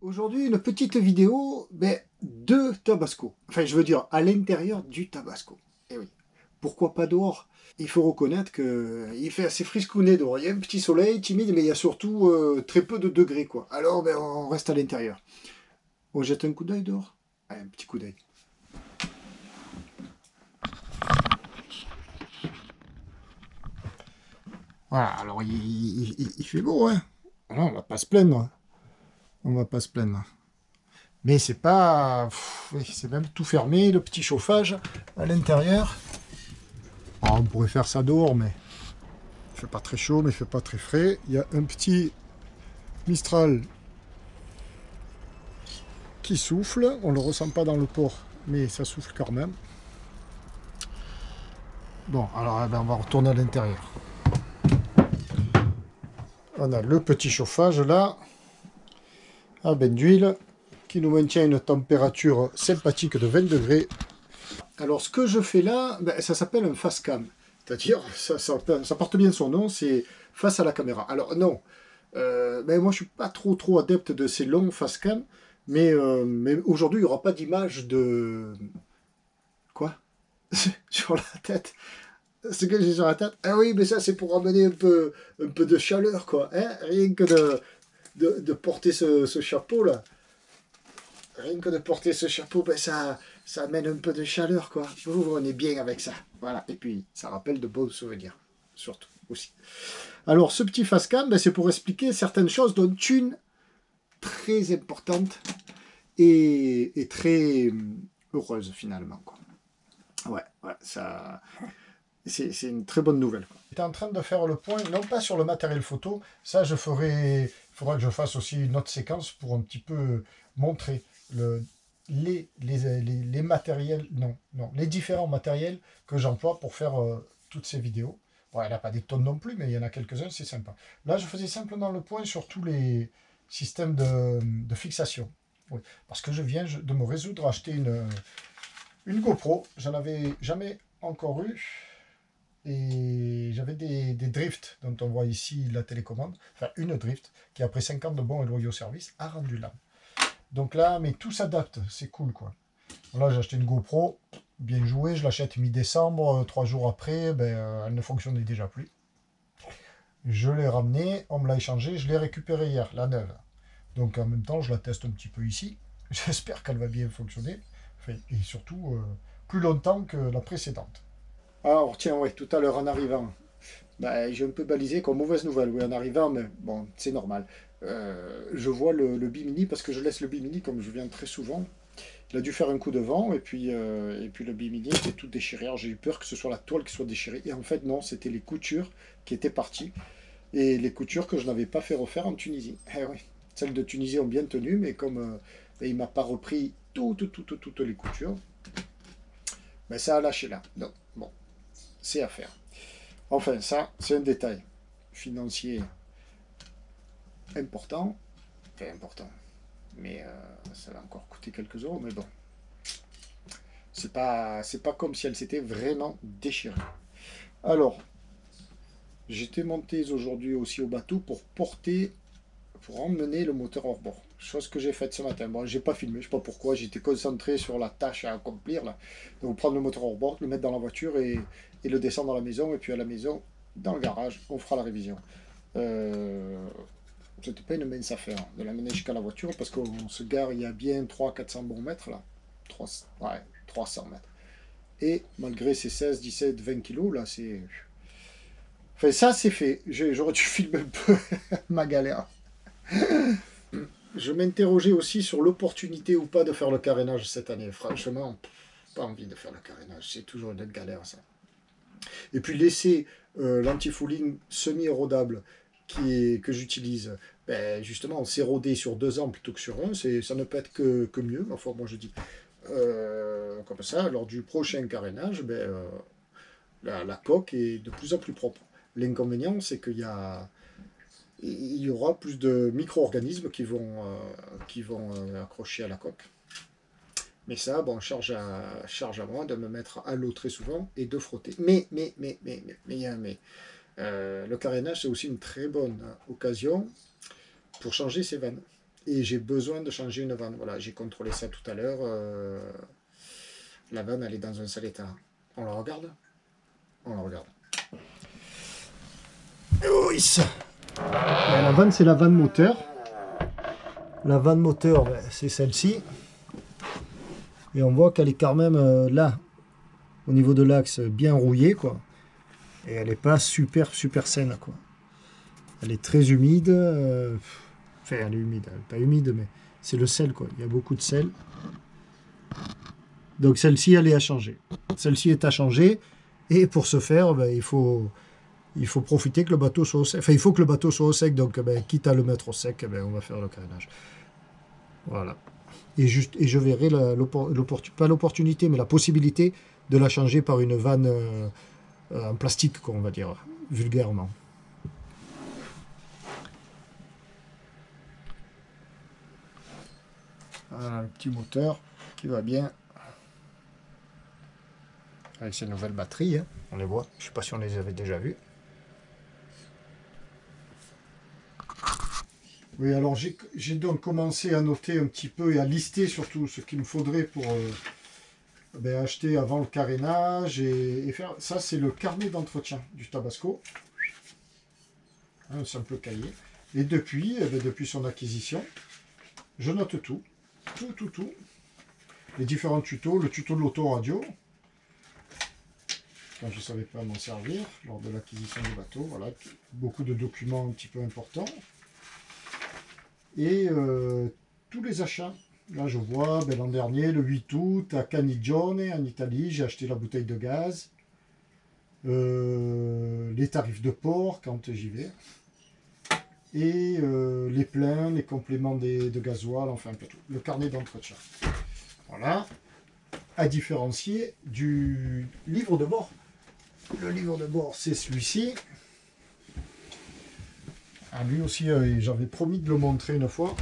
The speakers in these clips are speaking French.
Aujourd'hui, une petite vidéo de Tabasco. Enfin, je veux dire, à l'intérieur du Tabasco. Et oui, pourquoi pas dehors? Il faut reconnaître qu'il fait assez friscounet dehors. Il y a un petit soleil timide, mais il y a surtout très peu de degrés, quoi. Alors, on reste à l'intérieur. On jette un coup d'œil dehors? Allez, un petit coup d'œil. Voilà, alors il fait beau, hein. Alors, on va pas se plaindre. On va pas se plaindre. Mais c'est pas... oui, c'est même tout fermé, le petit chauffage à l'intérieur. On pourrait faire ça dehors, mais il fait pas très chaud, mais il fait pas très frais. Il y a un petit Mistral qui souffle. On le ressent pas dans le port, mais ça souffle quand même. Bon, alors on va retourner à l'intérieur. On a le petit chauffage là, à bain d'huile, qui nous maintient une température sympathique de 20 degrés. Alors ce que je fais là, ça s'appelle un face cam. C'est-à-dire, ça porte bien son nom, c'est face à la caméra. Alors non, moi je suis pas trop adepte de ces longs face cam, mais aujourd'hui il n'y aura pas d'image de... Quoi? Sur la tête? Ce que j'ai sur la tête? Ah oui, mais ça c'est pour amener un peu de chaleur, quoi. Hein, rien que de porter ce chapeau là. Rien que de porter ce chapeau, ça amène un peu de chaleur, quoi. On est bien avec ça. Voilà. Et puis, ça rappelle de beaux souvenirs, surtout, aussi. Alors, ce petit face-cam, c'est pour expliquer certaines choses, dont une très importante et très heureuse, finalement, quoi. Ouais, ça... C'est une très bonne nouvelle. J'étais en train de faire le point, non pas sur le matériel photo, ça je ferai... Il faudra que je fasse aussi une autre séquence pour un petit peu montrer les matériels, les différents matériels que j'emploie pour faire toutes ces vidéos. Bon, elle n'a pas des tonnes non plus, mais il y en a quelques-uns, c'est sympa. Là, je faisais simplement le point sur tous les systèmes de fixation. Oui, parce que je viens de me résoudre à acheter une GoPro. J'en avais jamais encore eu. Et j'avais des drifts dont on voit ici la télécommande, enfin une drift, qui après 5 ans de bons et loyaux services a rendu l'âme. Donc là, mais tout s'adapte, c'est cool quoi. Là j'ai acheté une GoPro, bien joué, je l'achète mi-décembre, 3 jours après, elle ne fonctionnait déjà plus. Je l'ai ramenée, on me l'a échangée, je l'ai récupérée hier, la neuve. Donc en même temps, je la teste un petit peu ici. J'espère qu'elle va bien fonctionner, enfin, et surtout plus longtemps que la précédente. Alors tiens, ouais, tout à l'heure en arrivant, j'ai un peu balisé comme mauvaise nouvelle, oui, en arrivant, mais bon, c'est normal. Je vois le bimini, parce que je laisse le bimini comme je viens très souvent. Il a dû faire un coup de vent, et puis le bimini était tout déchiré. Alors j'ai eu peur que ce soit la toile qui soit déchirée, et en fait non, c'était les coutures qui étaient parties, et les coutures que je n'avais pas fait refaire en Tunisie. Eh oui, celles de Tunisie ont bien tenu, mais comme il m'a pas repris toutes les coutures, ça a lâché là. Donc bon, c'est à faire. Enfin, ça, c'est un détail financier important. Enfin, important. Mais ça va encore coûter quelques euros. Mais bon, c'est pas comme si elle s'était vraiment déchirée. Alors, j'étais monté aujourd'hui aussi au bateau pour emmener le moteur hors bord. Chose que j'ai faite ce matin. Bon, j'ai pas filmé, je sais pas pourquoi. J'étais concentré sur la tâche à accomplir là. Donc, prendre le moteur hors bord, le mettre dans la voiture et le descendre à la maison. Et puis à la maison, dans le garage, on fera la révision. C'était pas une mince affaire de l'amener jusqu'à la voiture parce qu'on se gare il y a bien 300-400 bons mètres là. 300 mètres. Et malgré ces 16, 17, 20 kilos là, c'est. Enfin, ça c'est fait. J'aurais dû filmer un peu ma galère. Je m'interrogeais aussi sur l'opportunité ou pas de faire le carénage cette année. Franchement, pas envie de faire le carénage. C'est toujours une galère ça. Et puis laisser l'anti-fouling semi-érodable que j'utilise, justement, s'éroder sur 2 ans plutôt que sur un, ça ne peut être que mieux. Enfin, moi je dis. Comme ça, lors du prochain carénage, la coque est de plus en plus propre. L'inconvénient, c'est qu'il y aura plus de micro-organismes qui vont accrocher à la coque. Mais ça, bon, charge à moi de me mettre à l'eau très souvent et de frotter. Mais il y a un mais. Le carénage, c'est aussi une très bonne occasion pour changer ses vannes. et j'ai besoin de changer une vanne. Voilà, j'ai contrôlé ça tout à l'heure. La vanne, elle est dans un sale état. On la regarde? On la regarde. Oui, ça. La vanne, c'est la vanne moteur. La vanne moteur, ben, c'est celle-ci. Et on voit qu'elle est quand même là, au niveau de l'axe, bien rouillée, quoi. Et elle n'est pas super saine, quoi. Elle est très humide. Enfin, elle est humide. Elle n'est pas humide, mais c'est le sel, quoi. Il y a beaucoup de sel. Donc celle-ci, elle est à changer. Celle-ci est à changer. Et pour ce faire, ben, il faut profiter que le bateau soit au sec. Enfin, il faut que le bateau soit au sec. Donc, ben, quitte à le mettre au sec, ben, on va faire le carénage. Voilà. Et je verrai pas l'opportunité, mais la possibilité de la changer par une vanne en plastique, quoi, on va dire, vulgairement. Voilà, le petit moteur qui va bien. Avec ces nouvelles batteries, hein. On les voit. Je ne sais pas si on les avait déjà vues. Oui, alors j'ai donc commencé à noter un petit peu et à lister surtout ce qu'il me faudrait pour acheter avant le carénage et faire. Ça, c'est le carnet d'entretien du Tabasco. Un simple cahier. Et depuis son acquisition, je note tout. Tout. Les différents tutos, le tuto de l'autoradio. Quand je ne savais pas m'en servir lors de l'acquisition du bateau. Voilà, beaucoup de documents un petit peu importants. Et tous les achats. Là, je vois, l'an dernier, le 8 août, à Caniggione, en Italie, j'ai acheté la bouteille de gaz. Les tarifs de port, quand j'y vais. Et les pleins, les compléments de gasoil, enfin un peu tout. Le carnet d'entretien. Voilà. À différencier du livre de bord. Le livre de bord, c'est celui-ci. Ah, lui aussi, j'avais promis de le montrer une fois.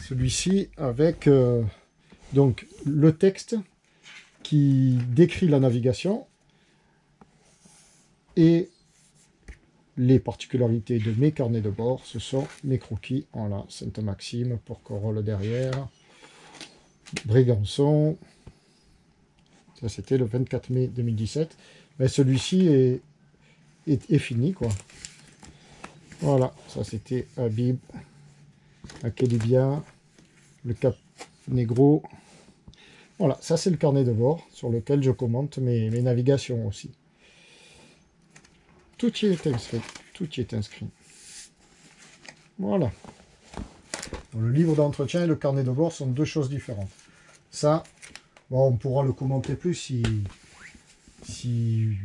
Celui-ci avec donc le texte qui décrit la navigation et les particularités de mes carnets de bord. Ce sont mes croquis. Voilà, Sainte-Maxime, Porquerolles derrière, Brégançon. Ça, c'était le 24 mai 2017. Mais celui-ci est fini, quoi. Voilà, ça c'était Habib, Akelibia, le Cap Negro. Voilà, ça c'est le carnet de bord sur lequel je commente mes navigations aussi. Tout y est inscrit, tout y est inscrit. Voilà. Donc, le livre d'entretien et le carnet de bord sont deux choses différentes. Ça, bon, on pourra le commenter plus si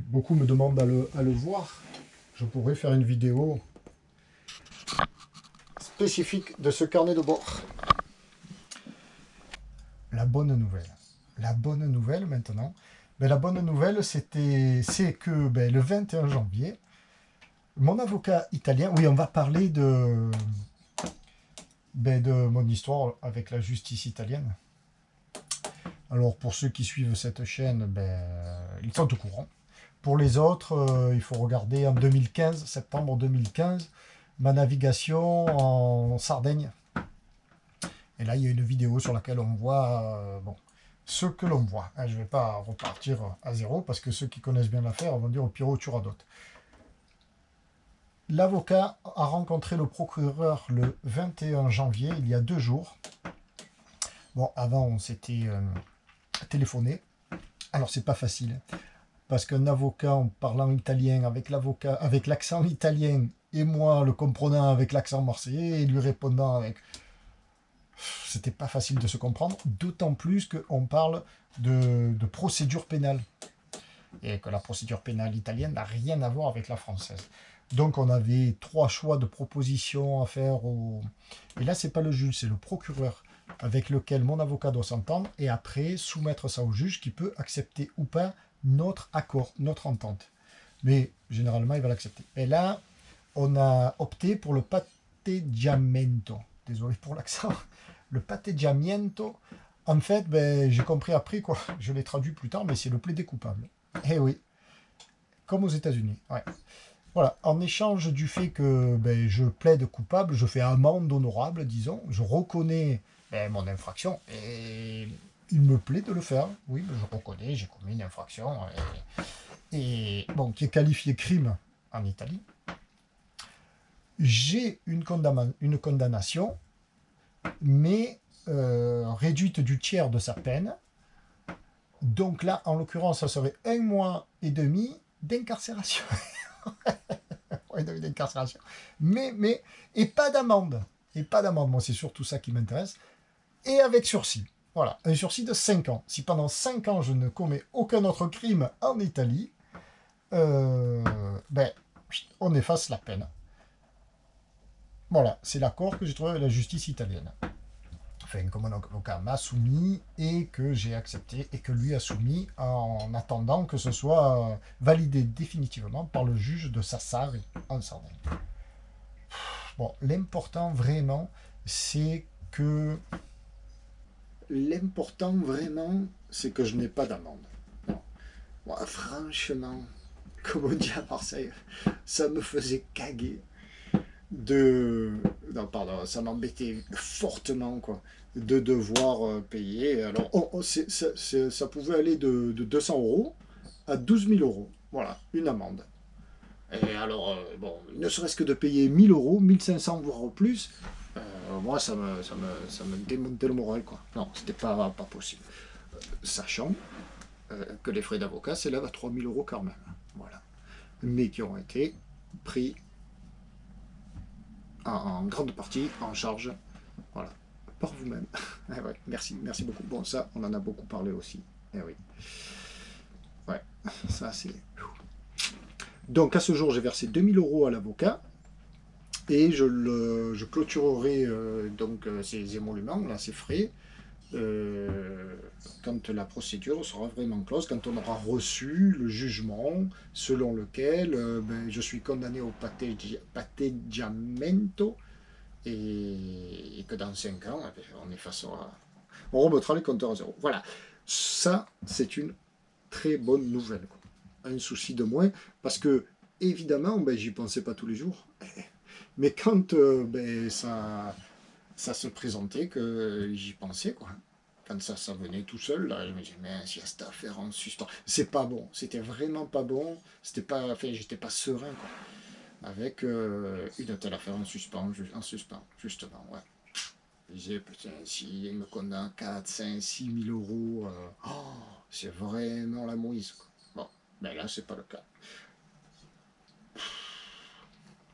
beaucoup me demandent à le voir. Je pourrais faire une vidéo spécifique de ce carnet de bord. La bonne nouvelle. La bonne nouvelle maintenant. La bonne nouvelle, c'est que le 21 janvier, mon avocat italien, oui, on va parler de mon histoire avec la justice italienne. Alors, pour ceux qui suivent cette chaîne, ils sont au courant. Pour les autres, il faut regarder en 2015, septembre 2015, ma navigation en Sardaigne. Et là, il y a une vidéo sur laquelle on voit ce que l'on voit. Je ne vais pas repartir à zéro, parce que ceux qui connaissent bien l'affaire vont dire au pire, tu radotes. L'avocat a rencontré le procureur le 21 janvier, il y a 2 jours. Bon, avant, on s'était téléphoné. Alors, c'est pas facile, parce qu'un avocat en parlant italien avec l'avocat, avec l'accent italien, et moi le comprenant avec l'accent marseillais, et lui répondant avec... C'était pas facile de se comprendre, d'autant plus qu'on parle de procédure pénale. Et que la procédure pénale italienne n'a rien à voir avec la française. Donc on avait 3 choix de propositions à faire. Et là, c'est pas le juge, c'est le procureur avec lequel mon avocat doit s'entendre. Et après, soumettre ça au juge qui peut accepter ou pas notre accord, notre entente. Mais généralement, il va l'accepter. Et là, on a opté pour le patteggiamento. Désolé pour l'accent. Le patteggiamento, en fait, j'ai compris après, quoi. Je l'ai traduit plus tard, mais c'est le plaidé coupable. Eh oui, comme aux États-Unis. Ouais. Voilà, en échange du fait que ben, je plaide coupable, je fais amende honorable, disons, je reconnais ben, mon infraction et il me plaît de le faire. Oui, ben, je reconnais, j'ai commis une infraction bon, qui est qualifiée crime en Italie. J'ai une condamnation, mais réduite du tiers de sa peine. Donc là, en l'occurrence, ça serait 1 mois et demi d'incarcération. Ouais, d'incarcération. Et pas d'amende. Et pas d'amende. Moi, c'est surtout ça qui m'intéresse. Et avec sursis. Voilà, un sursis de 5 ans. Si pendant 5 ans, je ne commets aucun autre crime en Italie, ben, on efface la peine. Voilà, c'est l'accord que j'ai trouvé avec la justice italienne. Enfin, comme mon avocat m'a soumis et que j'ai accepté et que lui a soumis en attendant que ce soit validé définitivement par le juge de Sassari en Sardaigne. Bon, l'important vraiment, c'est que... L'important vraiment, c'est que je n'ai pas d'amende. Moi, franchement, comme on dit à Marseille, ça me faisait caguer de... Non, pardon, ça m'embêtait fortement, quoi, de devoir payer. Alors, ça pouvait aller de 200 euros à 12 000 euros. Voilà, une amende. Et alors, bon, ne serait-ce que de payer 1000 euros, 1500 voire plus, moi, ça me démontait le moral, quoi. Non, c'était pas possible. Sachant que les frais d'avocat s'élèvent à 3000 euros quand même. Voilà. Mais qui ont été pris en grande partie en charge, voilà, par vous-même. Eh ouais, merci beaucoup. Bon, ça, on en a beaucoup parlé aussi. Eh oui. Ouais, ça c'est... Donc à ce jour, j'ai versé 2000 euros à l'avocat et je clôturerai ces émoluments, là, ces frais, quand la procédure sera vraiment close, quand on aura reçu le jugement selon lequel ben, je suis condamné au patteggiamento et que dans 5 ans, on effacera, on remettra les compteurs à zéro. Voilà, ça c'est une très bonne nouvelle, quoi. Un souci de moins, parce que évidemment, ben, j'y pensais pas tous les jours, mais quand ben, ça se présentait, que j'y pensais, quoi. Quand ça venait tout seul, là, je me disais, mais s'il y a cette affaire en suspens, c'est pas bon, c'était vraiment pas bon, c'était pas, enfin, j'étais pas serein, quoi, avec une telle affaire en suspens, justement, ouais. Je disais, putain, s'il me condamne 4, 5, 6 000 euros, c'est vraiment la mouise, quoi. Bon, mais là, c'est pas le cas.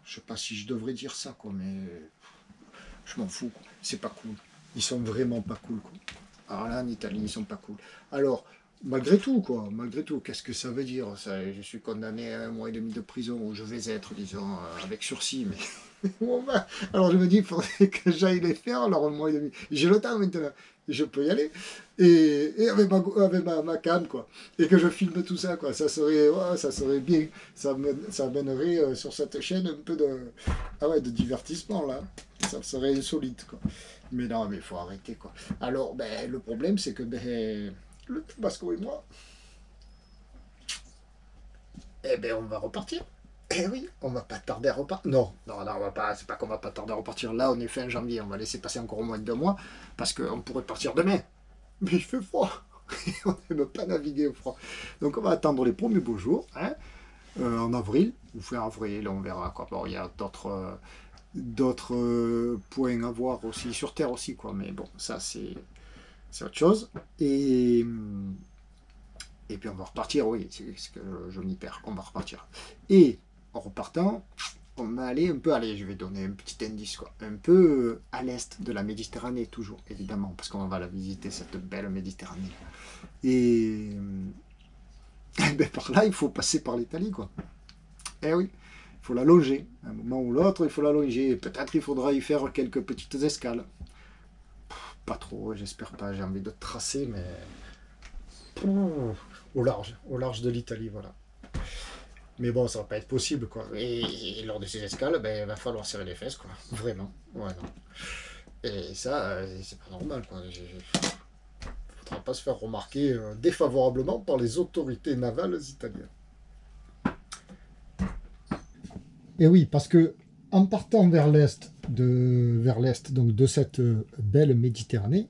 Je sais pas si je devrais dire ça, quoi, mais je m'en fous, quoi. C'est pas cool. Ils sont vraiment pas cool, quoi. Alors là, en Italie, ils sont pas cool. Alors, malgré tout, quoi, malgré tout, qu'est-ce que ça veut dire ça, je suis condamné à 1 mois et demi de prison, ou je vais être, disons, avec sursis, mais... Bon, bah, alors je me dis, il faudrait que j'aille les faire, alors 1 mois et demi. J'ai le temps maintenant, je peux y aller. Et avec ma cam, quoi. Et que je filme tout ça, quoi. Ça serait bien. Ça amènerait sur cette chaîne un peu de divertissement, là. Ça serait insolite, quoi. Mais non, mais il faut arrêter, quoi. Alors, ben, le problème, c'est que ben, le Basco et moi, eh ben, on va repartir. Eh oui, on va pas tarder à repartir. Non, on va pas. C'est pas qu'on va pas tarder à repartir. Là, on est fin janvier. On va laisser passer encore au moins de 2 mois parce qu'on pourrait partir demain. Mais il fait froid. On n'aime pas naviguer au froid. Donc, on va attendre les premiers beaux jours, hein, en avril ou fin avril. On verra, quoi. Bon, il y a d'autres points à voir aussi sur Terre aussi, quoi. Mais bon, ça c'est autre chose. Et puis on va repartir, oui, c'est ce que je m'y perds, on va repartir. Et en repartant, on va aller un peu, allez, je vais donner un petit indice, quoi, un peu à l'est de la Méditerranée, toujours, évidemment, parce qu'on va la visiter, cette belle Méditerranée. Et ben, par là, il faut passer par l'Italie, quoi. Eh oui, il faut la longer. À un moment ou l'autre, il faut la longer. Peut-être il faudra y faire quelques petites escales. Pas trop, j'espère pas, j'ai envie de tracer, mais... au large de l'Italie, voilà. Mais bon, ça va pas être possible, quoi. Et lors de ces escales, ben, il va falloir serrer les fesses, quoi. Vraiment. Ouais, non. Et ça, c'est pas normal, quoi. Faudra pas se faire remarquer défavorablement par les autorités navales italiennes. Et oui, parce que en partant vers l'est, donc de cette belle Méditerranée,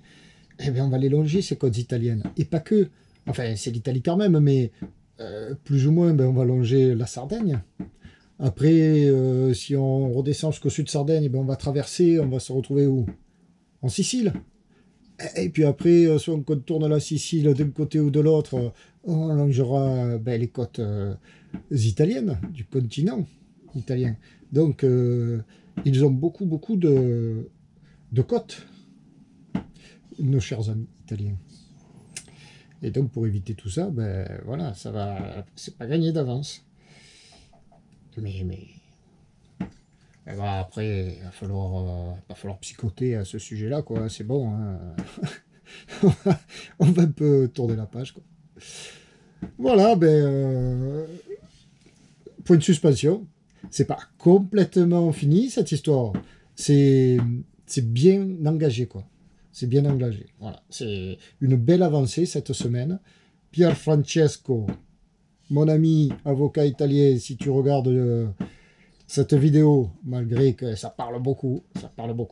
eh bien, on va les longer ces côtes italiennes. Et pas que. Enfin, c'est l'Italie quand même, mais plus ou moins, ben, on va longer la Sardaigne. Après, si on redescend jusqu'au sud de Sardaigne, ben, on va traverser, on va se retrouver où? En Sicile. Et puis après, soit on contourne la Sicile d'un côté ou de l'autre, on longera ben, les côtes italiennes, du continent italien. Donc, ils ont beaucoup, beaucoup de côtes, nos chers amis italiens. Et donc, pour éviter tout ça, ben voilà, ça va, c'est pas gagné d'avance. Mais ben, après, va falloir psychoter à ce sujet-là, quoi. C'est bon, hein. On va un peu tourner la page, quoi. Voilà, ben, point de suspension. C'est pas complètement fini cette histoire. C'est bien engagé, quoi. C'est bien engagé. Voilà, c'est une belle avancée cette semaine. Pier Francesco, mon ami avocat italien, si tu regardes cette vidéo, malgré que ça parle beaucoup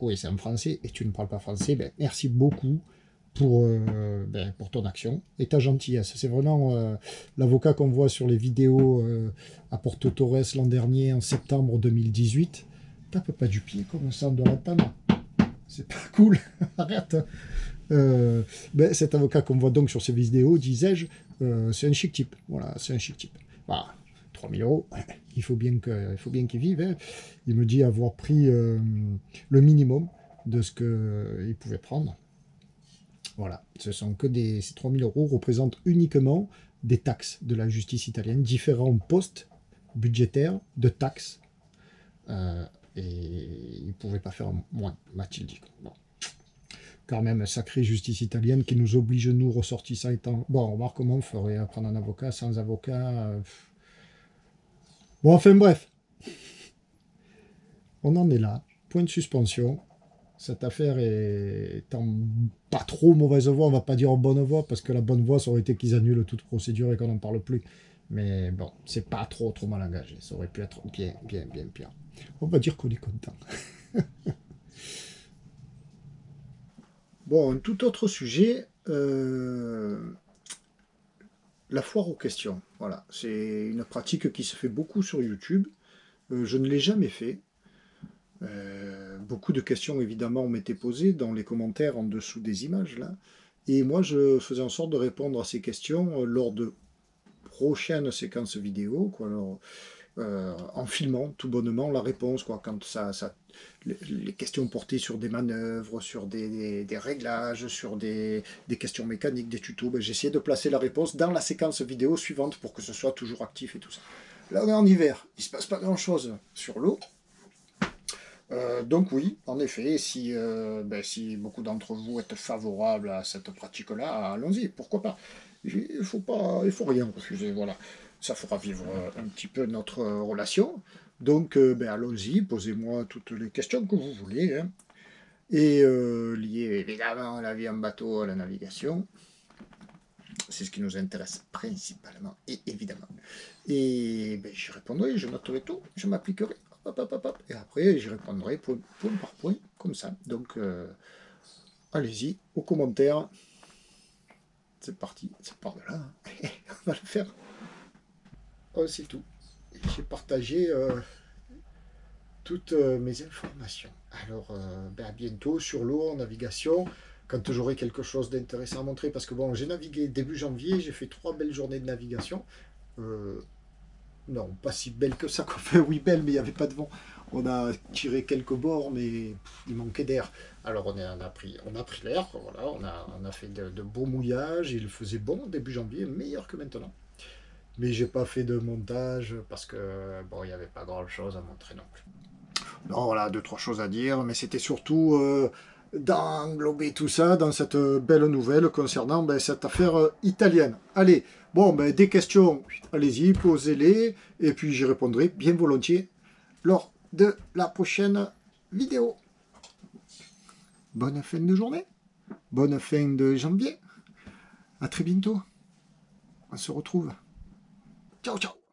et c'est en français, et tu ne parles pas français, ben, merci beaucoup pour ton action et ta gentillesse. C'est vraiment l'avocat qu'on voit sur les vidéos à Porto Torres l'an dernier, en septembre 2018. Tape pas du pied comme ça, on doit l'entendre. C'est pas cool. Arrête. Ben, cet avocat qu'on voit donc sur ces vidéos, disais-je, c'est un chic type. Voilà, c'est un chic type. Voilà, 3000 euros, il faut bien qu'il vive. Hein. Il me dit avoir pris le minimum de ce qu'il pouvait prendre. Voilà, ce sont que ces 3000 euros représentent uniquement des taxes de la justice italienne, différents postes budgétaires de taxes. Et il ne pouvait pas faire moins, m'a-t-il dit. Bon. Quand même, sacrée justice italienne qui nous oblige, nous, ressortissants étant... Bon, on va voir comment on ferait prendre un avocat sans avocat. Bon, enfin bref. On en est là. Point de suspension. Cette affaire est en pas trop mauvaise voie, on va pas dire en bonne voie, parce que la bonne voie, ça aurait été qu'ils annulent toute procédure et qu'on n'en parle plus. Mais bon, c'est pas trop mal engagé. Ça aurait pu être bien pire. On va dire qu'on est content. Bon, un tout autre sujet, la foire aux questions. Voilà, c'est une pratique qui se fait beaucoup sur YouTube. Je ne l'ai jamais fait. Beaucoup de questions évidemment m'étaient posées dans les commentaires en dessous des images là. Et moi je faisais en sorte de répondre à ces questions lors de prochaines séquences vidéo, quoi. Alors, en filmant tout bonnement la réponse, quoi, quand les questions portées sur des manœuvres, sur des réglages, sur des questions mécaniques, des tutos, ben, j'essayais de placer la réponse dans la séquence vidéo suivante pour que ce soit toujours actif et tout ça. Là on est en hiver, il ne se passe pas grand chose sur l'eau. Donc oui, en effet, si beaucoup d'entre vous êtes favorables à cette pratique-là, allons-y, pourquoi pas. Il faut rien refuser, voilà. Ça fera vivre un petit peu notre relation. Donc allons-y, posez-moi toutes les questions que vous voulez, hein. Et liées évidemment à la vie en bateau, à la navigation. C'est ce qui nous intéresse principalement, et évidemment. Et j'y répondrai, je noterai tout, je m'appliquerai. Et après, j'y répondrai point par point, comme ça. Donc, allez-y, aux commentaires. C'est parti, ça part de là. Hein. On va le faire. Oh, c'est tout. J'ai partagé toutes mes informations. Alors, à bientôt sur l'eau, en navigation. Quand j'aurai quelque chose d'intéressant à montrer, parce que bon, j'ai navigué début janvier, j'ai fait 3 belles journées de navigation. Non, pas si belle que ça. Enfin, oui, belle, mais il n'y avait pas de vent. On a tiré quelques bords, mais il manquait d'air. Alors on a pris l'air, voilà, on a fait de beaux mouillages, il faisait bon début janvier, meilleur que maintenant. Mais j'ai pas fait de montage parce que bon, il n'y avait pas grand chose à montrer non plus. Non, voilà, 2-3 choses à dire, mais c'était surtout d'englober tout ça dans cette belle nouvelle concernant cette affaire italienne. Allez, bon, des questions, allez-y, posez-les, et puis j'y répondrai bien volontiers lors de la prochaine vidéo. Bonne fin de journée, bonne fin de janvier, à très bientôt, on se retrouve. Ciao, ciao.